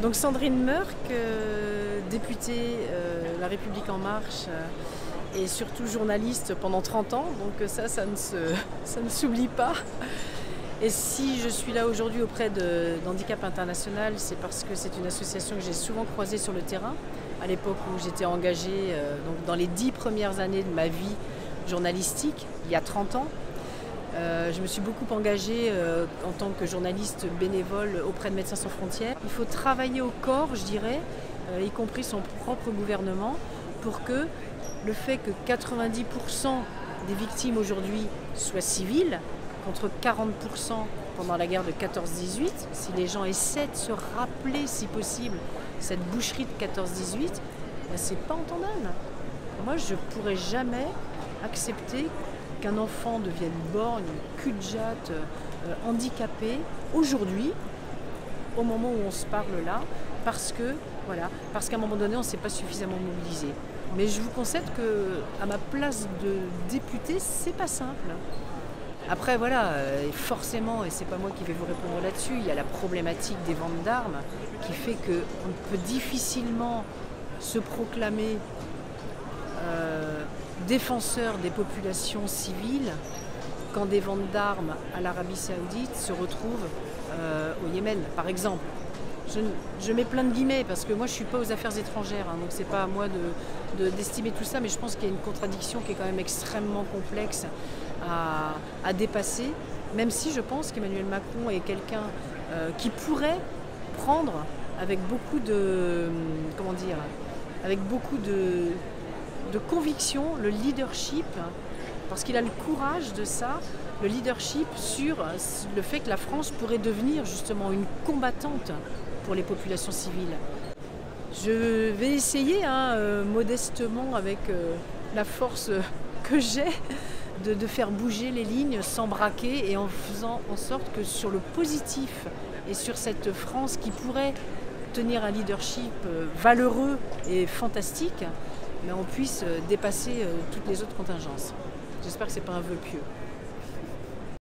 Donc Sandrine Meurck, députée La République En Marche et surtout journaliste pendant 30 ans, donc ça ne s'oublie pas. Et si je suis là aujourd'hui auprès d'Handicap International, c'est parce que c'est une association que j'ai souvent croisée sur le terrain, à l'époque où j'étais engagée donc dans les 10 premières années de ma vie journalistique, il y a 30 ans. Je me suis beaucoup engagée en tant que journaliste bénévole auprès de Médecins Sans Frontières. Il faut travailler au corps, je dirais, y compris son propre gouvernement, pour que le fait que 90% des victimes aujourd'hui soient civiles, contre 40% pendant la guerre de 14-18, si les gens essaient de se rappeler, si possible, cette boucherie de 14-18, ben c'est pas entendable. Moi, je ne pourrais jamais accepter qu'un enfant devienne borgne, cul-de-jatte, handicapé, aujourd'hui, au moment où on se parle là, parce qu'à un moment donné, on ne s'est pas suffisamment mobilisé. Mais je vous concède qu'à ma place de députée, c'est pas simple. Après, voilà, forcément, et c'est pas moi qui vais vous répondre là-dessus, il y a la problématique des ventes d'armes qui fait qu'on peut difficilement se proclamer défenseur des populations civiles quand des ventes d'armes à l'Arabie Saoudite se retrouvent au Yémen, par exemple. Je mets plein de guillemets parce que moi je ne suis pas aux affaires étrangères, hein, donc c'est pas à moi d'estimer tout ça, mais je pense qu'il y a une contradiction qui est quand même extrêmement complexe à dépasser, même si je pense qu'Emmanuel Macron est quelqu'un qui pourrait prendre avec beaucoup de, comment dire, avec beaucoup de conviction le leadership, parce qu'il a le courage de ça, le leadership sur le fait que la France pourrait devenir justement une combattante pour les populations civiles. Je vais essayer modestement avec la force que j'ai de faire bouger les lignes sans braquer et en faisant en sorte que sur le positif et sur cette France qui pourrait tenir un leadership valeureux et fantastique, mais on puisse dépasser toutes les autres contingences. J'espère que ce n'est pas un vœu pieux.